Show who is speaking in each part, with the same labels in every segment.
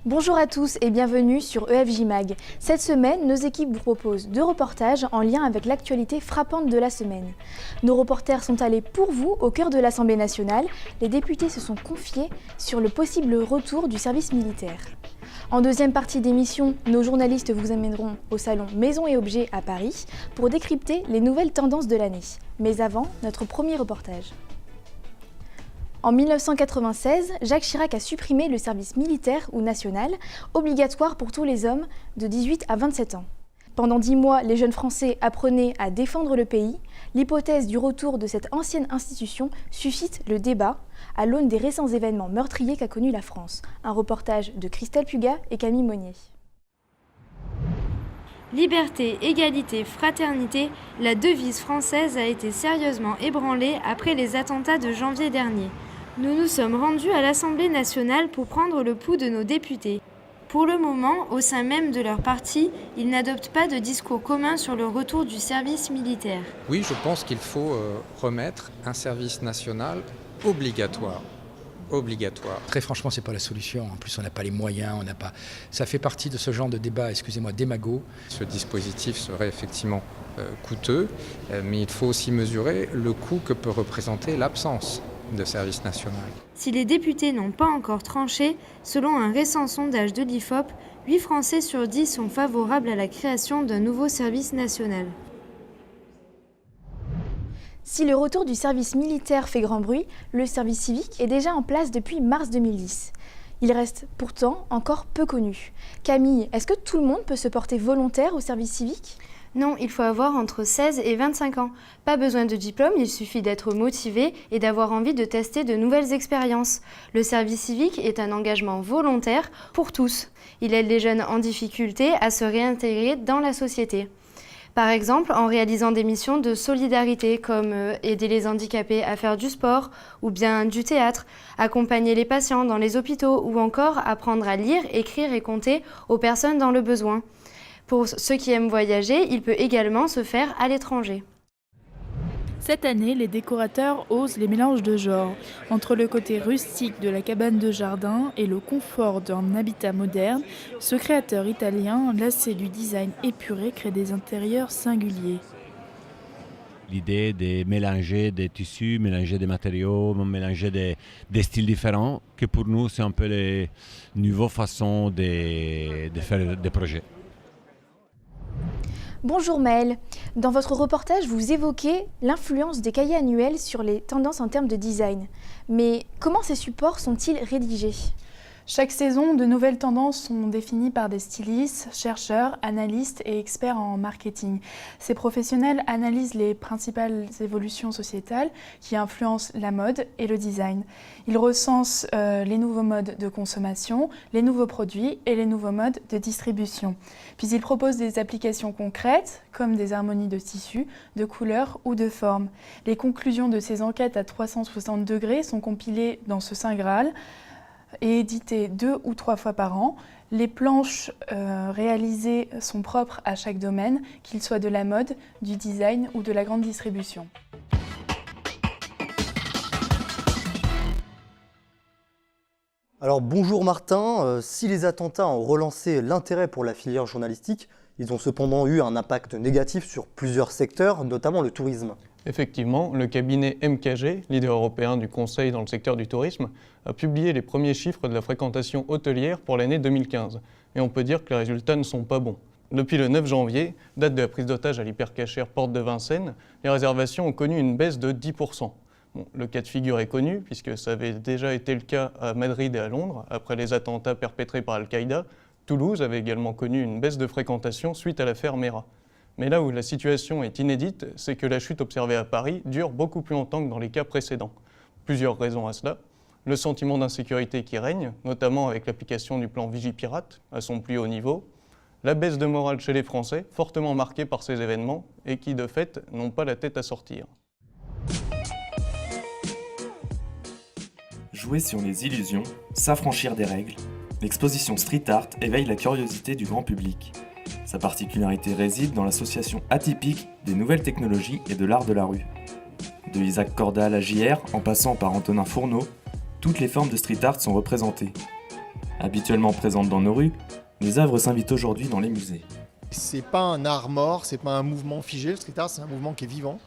Speaker 1: Bonjour à tous et bienvenue sur EFJ Mag. Cette semaine, nos équipes vous proposent 2 reportages en lien avec l'actualité frappante de la semaine. Nos reporters sont allés pour vous au cœur de l'Assemblée nationale. Les députés se sont confiés sur le possible retour du service militaire. En deuxième partie d'émission, nos journalistes vous amèneront au salon Maisons et Objets à Paris pour décrypter les nouvelles tendances de l'année. Mais avant, notre premier reportage. En 1996, Jacques Chirac a supprimé le service militaire ou national, obligatoire pour tous les hommes de 18 à 27 ans. Pendant 10 mois, les jeunes Français apprenaient à défendre le pays. L'hypothèse du retour de cette ancienne institution suscite le débat à l'aune des récents événements meurtriers qu'a connus la France. Un reportage de Christelle Puga et Camille Monnier.
Speaker 2: Liberté, égalité, fraternité, la devise française a été sérieusement ébranlée après les attentats de janvier dernier. Nous nous sommes rendus à l'Assemblée nationale pour prendre le pouls de nos députés. Pour le moment, au sein même de leur parti, ils n'adoptent pas de discours commun sur le retour du service militaire.
Speaker 3: Oui, je pense qu'il faut remettre un service national obligatoire.
Speaker 4: Très franchement, c'est pas la solution. En plus, on n'a pas les moyens, Ça fait partie de ce genre de débat, démago.
Speaker 3: Ce dispositif serait effectivement coûteux, mais il faut aussi mesurer le coût que peut représenter l'absence de service national.
Speaker 2: Si les députés n'ont pas encore tranché, selon un récent sondage de l'IFOP, 8 Français sur 10 sont favorables à la création d'un nouveau service national.
Speaker 1: Si le retour du service militaire fait grand bruit, le service civique est déjà en place depuis mars 2010. Il reste pourtant encore peu connu. Camille, est-ce que tout le monde peut se porter volontaire au service civique ?
Speaker 2: Non, il faut avoir entre 16 et 25 ans. Pas besoin de diplôme, il suffit d'être motivé et d'avoir envie de tester de nouvelles expériences. Le service civique est un engagement volontaire pour tous. Il aide les jeunes en difficulté à se réintégrer dans la société. Par exemple, en réalisant des missions de solidarité comme aider les handicapés à faire du sport ou bien du théâtre, accompagner les patients dans les hôpitaux ou encore apprendre à lire, écrire et compter aux personnes dans le besoin. Pour ceux qui aiment voyager, il peut également se faire à l'étranger.
Speaker 5: Cette année, les décorateurs osent les mélanges de genres. Entre le côté rustique de la cabane de jardin et le confort d'un habitat moderne, ce créateur italien, lassé du design épuré, crée des intérieurs singuliers.
Speaker 6: L'idée de mélanger des tissus, mélanger des matériaux, mélanger des styles différents, que pour nous, c'est un peu les nouvelles façons de faire des projets.
Speaker 1: Bonjour Maëlle, dans votre reportage, vous évoquez l'influence des cahiers annuels sur les tendances en termes de design. Mais comment ces supports sont-ils rédigés ?
Speaker 5: Chaque saison, de nouvelles tendances sont définies par des stylistes, chercheurs, analystes et experts en marketing. Ces professionnels analysent les principales évolutions sociétales qui influencent la mode et le design. Ils recensent les nouveaux modes de consommation, les nouveaux produits et les nouveaux modes de distribution. Puis ils proposent des applications concrètes, comme des harmonies de tissus, de couleurs ou de formes. Les conclusions de ces enquêtes à 360 degrés sont compilées dans ce Saint Graal, et édité 2 ou 3 fois par an. Les planches réalisées sont propres à chaque domaine, qu'il soit de la mode, du design ou de la grande distribution.
Speaker 7: Alors bonjour Martin, si les attentats ont relancé l'intérêt pour la filière journalistique, ils ont cependant eu un impact négatif sur plusieurs secteurs, notamment le tourisme.
Speaker 8: Effectivement, le cabinet MKG, leader européen du conseil dans le secteur du tourisme, a publié les premiers chiffres de la fréquentation hôtelière pour l'année 2015. Et on peut dire que les résultats ne sont pas bons. Depuis le 9 janvier, date de la prise d'otage à l'hypercachère Porte de Vincennes, les réservations ont connu une baisse de 10%. Le cas de figure est connu, puisque ça avait déjà été le cas à Madrid et à Londres, après les attentats perpétrés par Al-Qaïda. Toulouse avait également connu une baisse de fréquentation suite à l'affaire Mera. Mais là où la situation est inédite, c'est que la chute observée à Paris dure beaucoup plus longtemps que dans les cas précédents. Plusieurs raisons à cela. Le sentiment d'insécurité qui règne, notamment avec l'application du plan Vigipirate à son plus haut niveau. La baisse de morale chez les Français, fortement marquée par ces événements et qui, de fait, n'ont pas la tête à sortir.
Speaker 9: Jouer sur les illusions, s'affranchir des règles, l'exposition street art éveille la curiosité du grand public. Sa particularité réside dans l'association atypique des nouvelles technologies et de l'art de la rue. De Isaac Cordal à JR, en passant par Antonin Fourneau, toutes les formes de street art sont représentées. Habituellement présentes dans nos rues, les œuvres s'invitent aujourd'hui dans les musées.
Speaker 10: C'est pas un art mort, c'est pas un mouvement figé, le street art c'est un mouvement qui est vivant.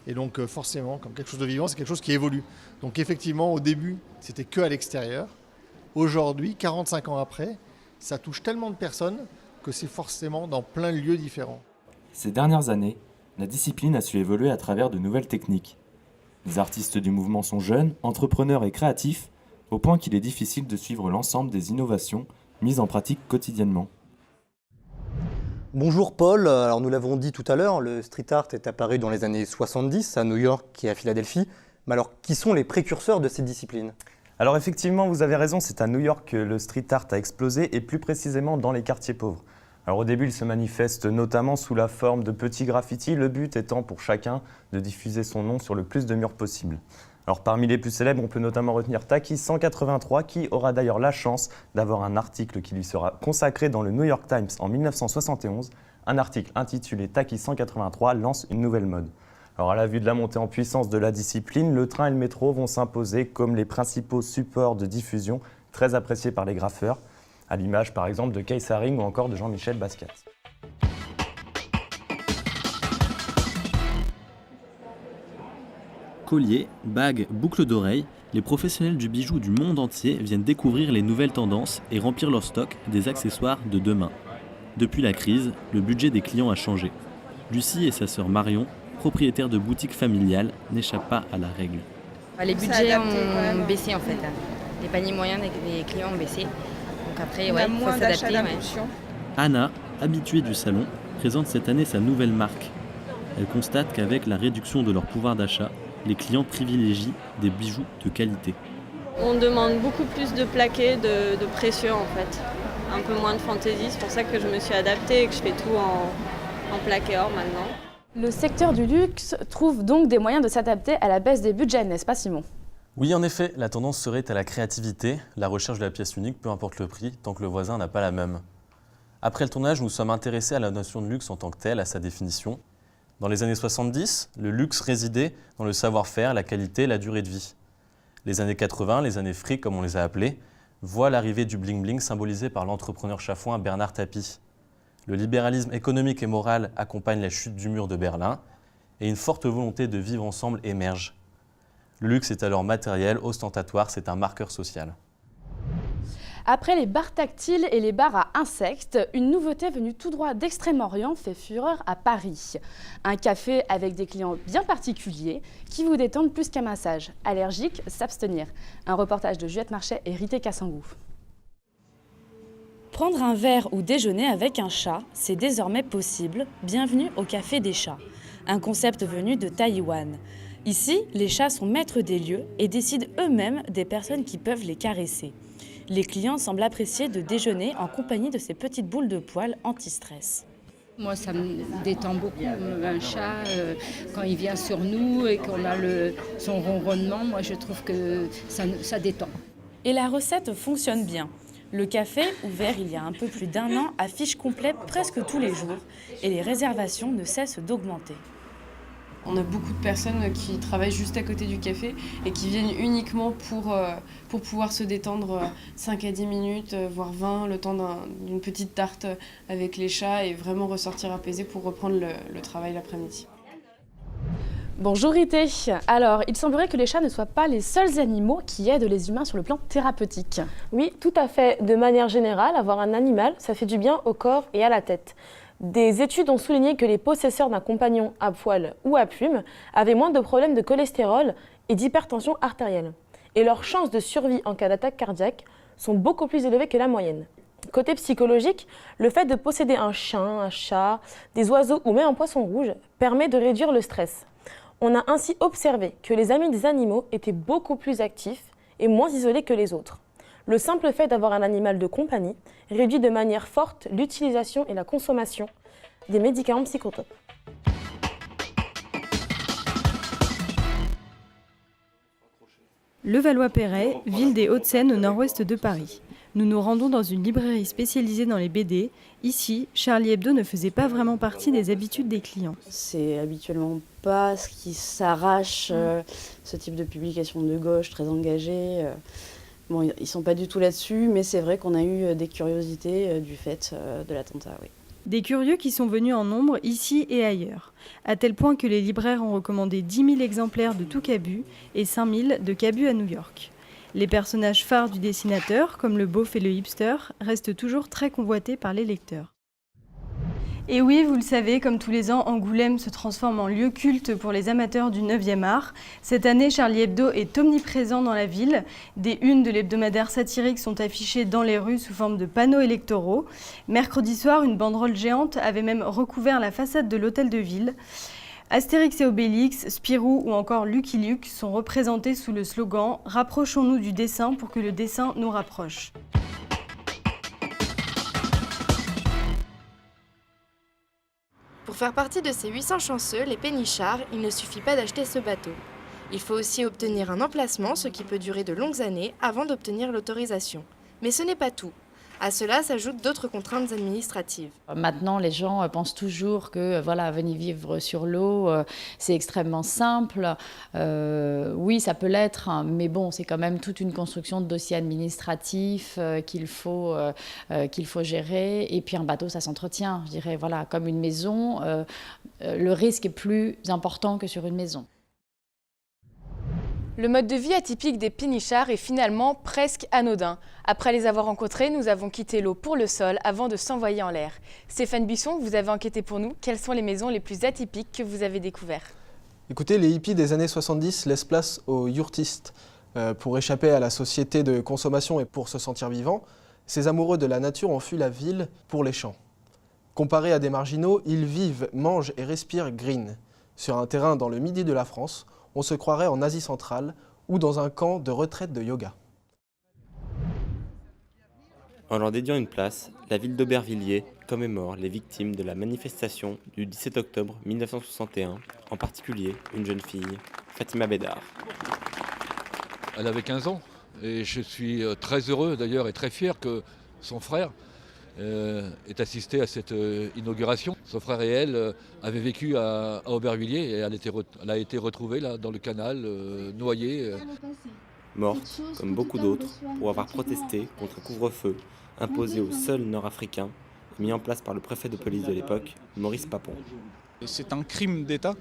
Speaker 10: Et donc forcément, comme quelque chose de vivant, c'est quelque chose qui évolue. Donc effectivement, au début, c'était que à l'extérieur. Aujourd'hui, 45 ans après, ça touche tellement de personnes que c'est forcément dans plein de lieux différents.
Speaker 9: Ces dernières années, la discipline a su évoluer à travers de nouvelles techniques. Les artistes du mouvement sont jeunes, entrepreneurs et créatifs, au point qu'il est difficile de suivre l'ensemble des innovations mises en pratique quotidiennement.
Speaker 7: Bonjour Paul, alors nous l'avons dit tout à l'heure, le street art est apparu dans les années 70 à New York et à Philadelphie. Mais alors, qui sont les précurseurs de cette discipline ?
Speaker 11: Alors effectivement, vous avez raison, c'est à New York que le street art a explosé et plus précisément dans les quartiers pauvres. Alors au début, il se manifeste notamment sous la forme de petits graffitis, le but étant pour chacun de diffuser son nom sur le plus de murs possible. Alors parmi les plus célèbres, on peut notamment retenir Taki 183 qui aura d'ailleurs la chance d'avoir un article qui lui sera consacré dans le New York Times en 1971, un article intitulé Taki 183 lance une nouvelle mode. Alors à la vue de la montée en puissance de la discipline, le train et le métro vont s'imposer comme les principaux supports de diffusion très appréciés par les graffeurs, à l'image par exemple de Keith Haring ou encore de Jean-Michel Basquiat.
Speaker 12: Colliers, bagues, boucles d'oreilles, les professionnels du bijou du monde entier viennent découvrir les nouvelles tendances et remplir leur stock des accessoires de demain. Depuis la crise, le budget des clients a changé. Lucie et sa sœur Marion, propriétaires de boutiques familiales, n'échappent pas à la règle.
Speaker 13: Les budgets ont baissé en fait. Les paniers moyens des clients ont baissé. Donc après, il faut s'adapter.
Speaker 12: Anna, habituée du salon, présente cette année sa nouvelle marque. Elle constate qu'avec la réduction de leur pouvoir d'achat, les clients privilégient des bijoux de qualité.
Speaker 14: On demande beaucoup plus de plaqué, de précieux en fait. Un peu moins de fantaisie, c'est pour ça que je me suis adaptée et que je fais tout en plaqué or maintenant.
Speaker 1: Le secteur du luxe trouve donc des moyens de s'adapter à la baisse des budgets, n'est-ce pas Simon ?
Speaker 15: Oui, en effet, la tendance serait à la créativité, la recherche de la pièce unique, peu importe le prix, tant que le voisin n'a pas la même. Après le tournage, nous sommes intéressés à la notion de luxe en tant que telle, à sa définition. Dans les années 70, le luxe résidait dans le savoir-faire, la qualité, la durée de vie. Les années 80, les années fric comme on les a appelées, voient l'arrivée du bling-bling symbolisé par l'entrepreneur chafouin Bernard Tapie. Le libéralisme économique et moral accompagne la chute du mur de Berlin et une forte volonté de vivre ensemble émerge. Le luxe est alors matériel, ostentatoire, c'est un marqueur social.
Speaker 1: Après les bars tactiles et les bars à insectes, une nouveauté venue tout droit d'Extrême-Orient fait fureur à Paris. Un café avec des clients bien particuliers qui vous détendent plus qu'un massage. Allergique, s'abstenir. Un reportage de Juliette Marchais et Rité Kassangou.
Speaker 16: Prendre un verre ou déjeuner avec un chat, c'est désormais possible. Bienvenue au Café des chats, un concept venu de Taïwan. Ici, les chats sont maîtres des lieux et décident eux-mêmes des personnes qui peuvent les caresser. Les clients semblent apprécier de déjeuner en compagnie de ces petites boules de poils anti-stress.
Speaker 17: Moi, ça me détend beaucoup. Un chat, quand il vient sur nous et qu'on a son ronronnement, moi, je trouve que ça détend.
Speaker 16: Et la recette fonctionne bien. Le café, ouvert il y a un peu plus d'1 an, affiche complet presque tous les jours et les réservations ne cessent d'augmenter.
Speaker 18: On a beaucoup de personnes qui travaillent juste à côté du café et qui viennent uniquement pour pouvoir se détendre 5 à 10 minutes, voire 20, le temps d'une petite tarte avec les chats et vraiment ressortir apaisé pour reprendre le travail l'après-midi.
Speaker 1: Bonjour Rité. Alors, il semblerait que les chats ne soient pas les seuls animaux qui aident les humains sur le plan thérapeutique.
Speaker 19: Oui, tout à fait. De manière générale, avoir un animal, ça fait du bien au corps et à la tête. Des études ont souligné que les possesseurs d'un compagnon à poil ou à plumes avaient moins de problèmes de cholestérol et d'hypertension artérielle. Et leurs chances de survie en cas d'attaque cardiaque sont beaucoup plus élevées que la moyenne. Côté psychologique, le fait de posséder un chien, un chat, des oiseaux ou même un poisson rouge permet de réduire le stress. On a ainsi observé que les amis des animaux étaient beaucoup plus actifs et moins isolés que les autres. Le simple fait d'avoir un animal de compagnie réduit de manière forte l'utilisation et la consommation des médicaments psychotropes.
Speaker 20: Levallois-Perret, ville des Hauts-de-Seine au nord-ouest de Paris. Nous nous rendons dans une librairie spécialisée dans les BD. Ici, Charlie Hebdo ne faisait pas vraiment partie des habitudes des clients.
Speaker 21: C'est habituellement pas ce qui s'arrache, ce type de publication de gauche très engagée. Bon, ils ne sont pas du tout là-dessus, mais c'est vrai qu'on a eu des curiosités du fait de l'attentat, oui.
Speaker 20: Des curieux qui sont venus en nombre ici et ailleurs, à tel point que les libraires ont recommandé 10 000 exemplaires de tout Cabu et 5 000 de Cabu à New York. Les personnages phares du dessinateur, comme le beauf et le hipster, restent toujours très convoités par les lecteurs. Et oui, vous le savez, comme tous les ans, Angoulême se transforme en lieu culte pour les amateurs du 9e art. Cette année, Charlie Hebdo est omniprésent dans la ville. Des unes de l'hebdomadaire satirique sont affichées dans les rues sous forme de panneaux électoraux. Mercredi soir, une banderole géante avait même recouvert la façade de l'hôtel de ville. Astérix et Obélix, Spirou ou encore Lucky Luke sont représentés sous le slogan « Rapprochons-nous du dessin pour que le dessin nous rapproche ».
Speaker 4: Pour faire partie de ces 800 chanceux, les pénichards, il ne suffit pas d'acheter ce bateau. Il faut aussi obtenir un emplacement, ce qui peut durer de longues années avant d'obtenir l'autorisation. Mais ce n'est pas tout. À cela s'ajoutent d'autres contraintes administratives.
Speaker 22: Maintenant, les gens pensent toujours que voilà, venir vivre sur l'eau, c'est extrêmement simple. Oui, ça peut l'être, hein, mais bon, c'est quand même toute une construction de dossiers administratifs qu'il faut gérer. Et puis un bateau, ça s'entretient. Je dirais, voilà, comme une maison, le risque est plus important que sur une maison.
Speaker 1: Le mode de vie atypique des pénichards est finalement presque anodin. Après les avoir rencontrés, nous avons quitté l'eau pour le sol avant de s'envoyer en l'air. Stéphane Buisson, vous avez enquêté pour nous. Quelles sont les maisons les plus atypiques que vous avez découvertes?
Speaker 23: Écoutez, les hippies des années 70 laissent place aux yurtistes. Pour échapper à la société de consommation et pour se sentir vivants, ces amoureux de la nature ont fui la ville pour les champs. Comparés à des marginaux, ils vivent, mangent et respirent green. Sur un terrain dans le midi de la France, on se croirait en Asie centrale ou dans un camp de retraite de yoga.
Speaker 12: En leur dédiant une place, la ville d'Aubervilliers commémore les victimes de la manifestation du 17 octobre 1961, en particulier une jeune fille, Fatima Bédar.
Speaker 24: Elle avait 15 ans et je suis très heureux d'ailleurs et très fier que son frère ait assisté à cette inauguration. Son frère et elle avaient vécu à Aubervilliers et elle a été retrouvée là, dans le canal, noyée.
Speaker 12: Morte, comme beaucoup d'autres, pour avoir protesté contre un couvre-feu imposé aux seuls Nord-Africains, mis en place par le préfet de police de l'époque, Maurice Papon.
Speaker 25: C'est un crime d'État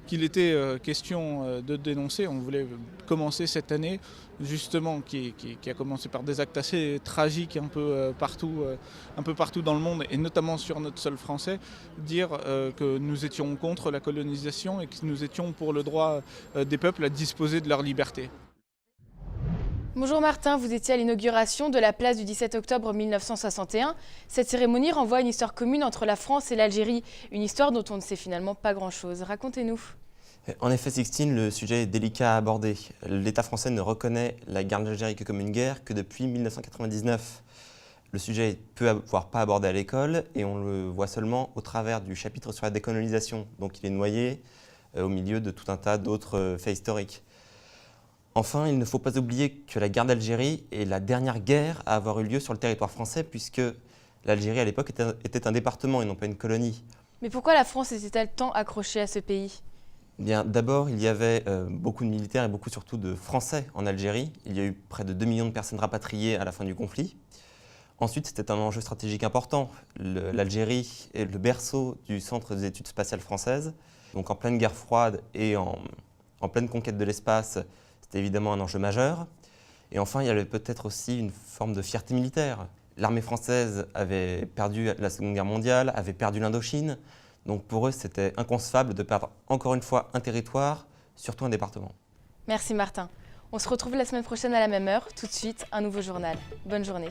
Speaker 25: qu'il était question de dénoncer. On voulait commencer cette année, justement, qui a commencé par des actes assez tragiques un peu partout dans le monde, et notamment sur notre sol français, dire que nous étions contre la colonisation et que nous étions pour le droit des peuples à disposer de leur liberté.
Speaker 1: Bonjour Martin, vous étiez à l'inauguration de la place du 17 octobre 1961. Cette cérémonie renvoie à une histoire commune entre la France et l'Algérie, une histoire dont on ne sait finalement pas grand-chose. Racontez-nous.
Speaker 12: En effet, Sixtine, le sujet est délicat à aborder. L'État français ne reconnaît la guerre d'Algérie comme une guerre que depuis 1999. Le sujet est peu voire pas abordé à l'école et on le voit seulement au travers du chapitre sur la décolonisation. Donc il est noyé au milieu de tout un tas d'autres faits historiques. Enfin, il ne faut pas oublier que la guerre d'Algérie est la dernière guerre à avoir eu lieu sur le territoire français puisque l'Algérie à l'époque était un département et non pas une colonie.
Speaker 1: Mais pourquoi la France était-elle tant accrochée à ce pays ?
Speaker 12: Bien, d'abord, il y avait beaucoup de militaires et beaucoup surtout de Français en Algérie. Il y a eu près de 2 millions de personnes rapatriées à la fin du conflit. Ensuite, c'était un enjeu stratégique important. L'Algérie est le berceau du Centre des études spatiales françaises. Donc en pleine guerre froide et en pleine conquête de l'espace, c'était évidemment un enjeu majeur. Et enfin, il y avait peut-être aussi une forme de fierté militaire. L'armée française avait perdu la Seconde Guerre mondiale, avait perdu l'Indochine. Donc pour eux, c'était inconcevable de perdre encore une fois un territoire, surtout un département.
Speaker 1: Merci Martin. On se retrouve la semaine prochaine à la même heure. Tout de suite, un nouveau journal. Bonne journée.